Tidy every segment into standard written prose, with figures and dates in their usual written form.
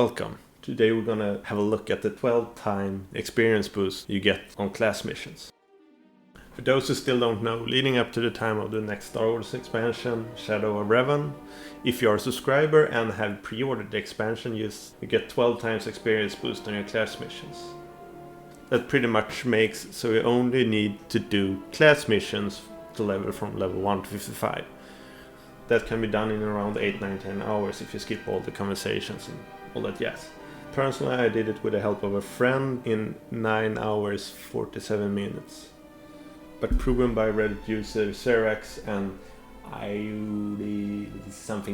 Welcome. Today we're gonna have a look at the 12-time experience boost you get on class missions. For those who still don't know, leading up to the time of the next Star Wars expansion, Shadow of Revan, if you are a subscriber and have pre-ordered the expansion, you get 12 times experience boost on your class missions. That pretty much makes so you only need to do class missions to level from level 1 to 55. That can be done in around 8, 9, 10 hours if you skip all the conversations and all that jazz. Personally, I did it with the help of a friend in 9 hours 47 minutes. But proven by Reddit user Serax and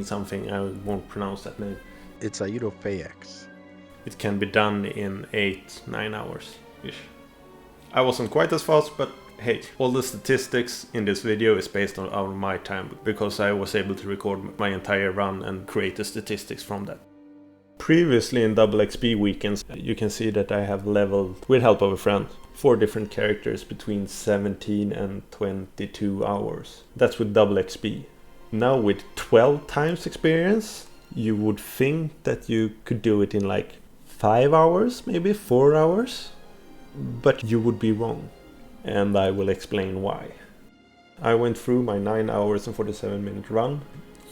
something, I won't pronounce that name. It's Ayudo-Fayex. It can be done in 8-9 hours-ish. I wasn't quite as fast, but hey, all the statistics in this video is based on my time, because I was able to record my entire run and create the statistics from that. Previously in double XP weekends, you can see that I have leveled, with help of a friend, 4 different characters between 17 and 22 hours. That's with double XP. Now with 12 times experience, you would think that you could do it in like 5 hours, maybe 4 hours. But you would be wrong. And I will explain why. I went through my 9 hours and 47 minute run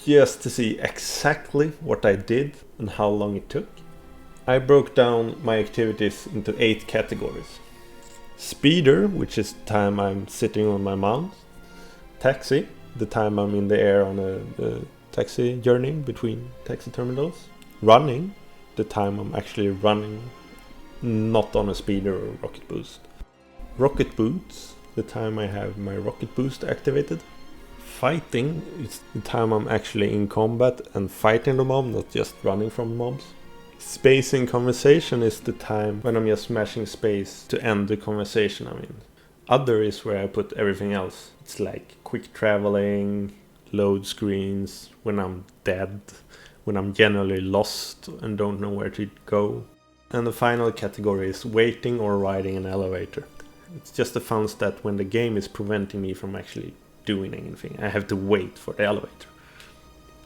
just to see exactly what I did and how long it took. I broke down my activities into 8 categories. Speeder, which is the time I'm sitting on my mount. Taxi, the time I'm in the air on a taxi journey between taxi terminals. Running, the time I'm actually running, not on a speeder or rocket boost. Rocket boots, the time I have my rocket boost activated. Fighting, it's the time I'm actually in combat and fighting the mob, not just running from mobs. Spacing conversation is the time when I'm just smashing space to end the conversation I'm in. Other is where I put everything else. It's like quick traveling, load screens, when I'm dead, when I'm generally lost and don't know where to go. And the final category is waiting or riding an elevator. It's just a fun stat when the game is preventing me from actually doing anything. I have to wait for the elevator.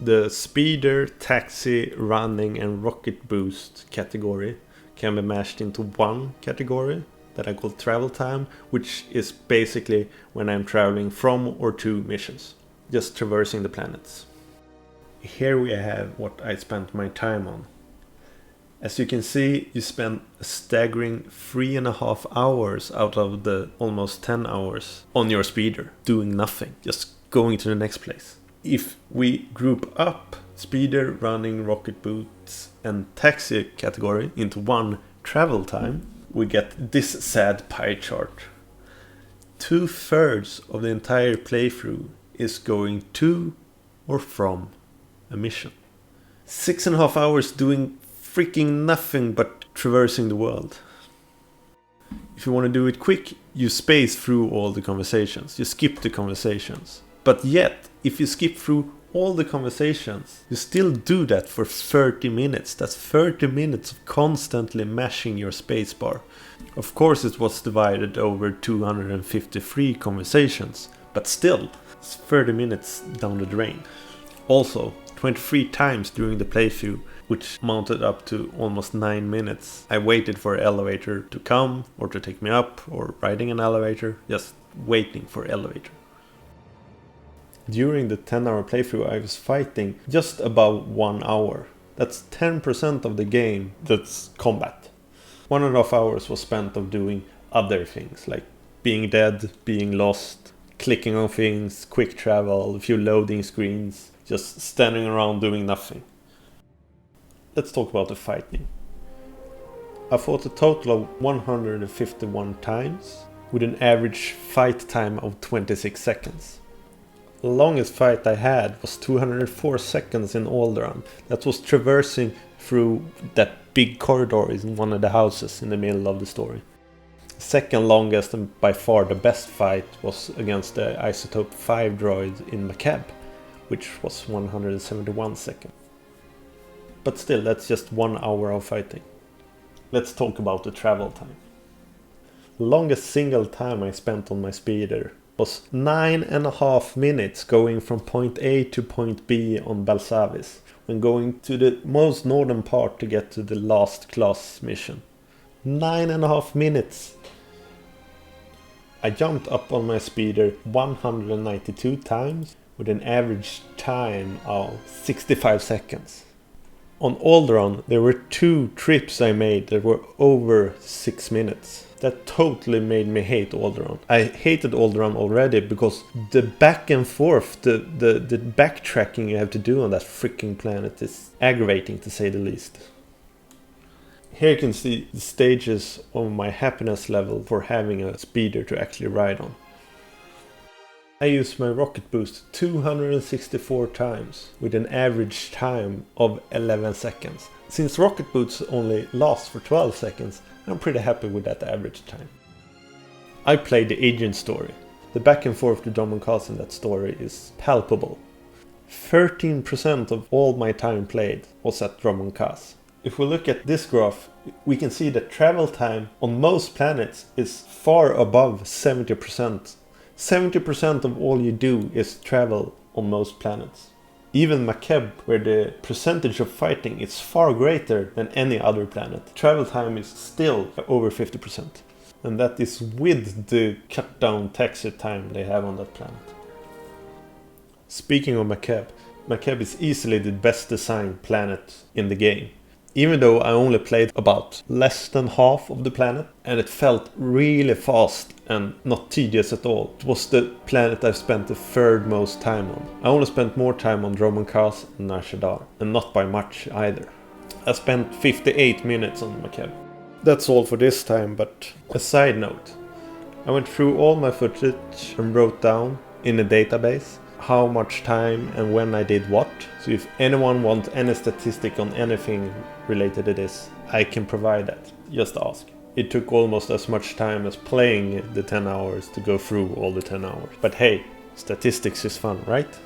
The speeder, taxi, running and rocket boost category can be mashed into one category that I call travel time, which is basically when I'm traveling from or to missions, just traversing the planets. Here we have what I spent my time on. As you can see, you spend a staggering 3.5 hours out of the almost 10 hours on your speeder, doing nothing, just going to the next place. If we group up speeder, running, rocket boots and taxi category into one travel time, we get this sad pie chart. 2/3 of the entire playthrough is going to or from a mission. 6.5 hours doing freaking nothing but traversing the world. If you want to do it quick, you space through all the conversations. You skip the conversations. But yet, if you skip through all the conversations, you still do that for 30 minutes. That's 30 minutes of constantly mashing your spacebar. Of course, it was divided over 253 conversations, but still, it's 30 minutes down the drain. Also, 23 times during the playthrough, which mounted up to almost 9 minutes, I waited for an elevator to come or to take me up, or riding an elevator, just waiting for elevator. During the 10-hour playthrough, I was fighting just about 1 hour. That's 10% of the game that's combat. 1.5 hours was spent of doing other things, like being dead, being lost, clicking on things, quick travel, a few loading screens, just standing around doing nothing. Let's talk about the fighting. I fought a total of 151 times, with an average fight time of 26 seconds. The longest fight I had was 204 seconds in Alderaan. That was traversing through that big corridor in one of the houses in the middle of the story. The second longest and by far the best fight was against the Isotope 5 droid in Macab, which was 171 seconds. But still, that's just 1 hour of fighting. Let's talk about the travel time. The longest single time I spent on my speeder was 9.5 minutes going from point A to point B on Balsavis, when going to the most northern part to get to the last class mission. 9.5 minutes! I jumped up on my speeder 192 times with an average time of 65 seconds. On Alderaan there were 2 trips I made that were over 6 minutes. That totally made me hate Alderaan. I hated Alderaan already because the back and forth, the backtracking you have to do on that freaking planet is aggravating to say the least. Here you can see the stages of my happiness level for having a speeder to actually ride on. I used my rocket boost 264 times with an average time of 11 seconds. Since rocket boosts only last for 12 seconds, I'm pretty happy with that average time. I played the agent story. The back and forth to Drummond Castle in that story is palpable. 13% of all my time played was at Drummond Castle. If we look at this graph, we can see that travel time on most planets is far above 70%. 70% of all you do is travel on most planets. Even Makeb, where the percentage of fighting is far greater than any other planet, travel time is still over 50%. And that is with the cut down taxi time they have on that planet. Speaking of Makeb, Makeb is easily the best designed planet in the game. Even though I only played about less than half of the planet, and it felt really fast and not tedious at all. It was the planet I've spent the third most time on. I only spent more time on Drummond Castle and SWTOR, and not by much either. I spent 58 minutes on Makeb. That's all for this time, but a side note. I went through all my footage and wrote down in a database how much time and when I did what. So if anyone wants any statistic on anything related to this, I can provide that. Just ask. It took almost as much time as playing the 10 hours to go through all the 10 hours. But hey, statistics is fun, right?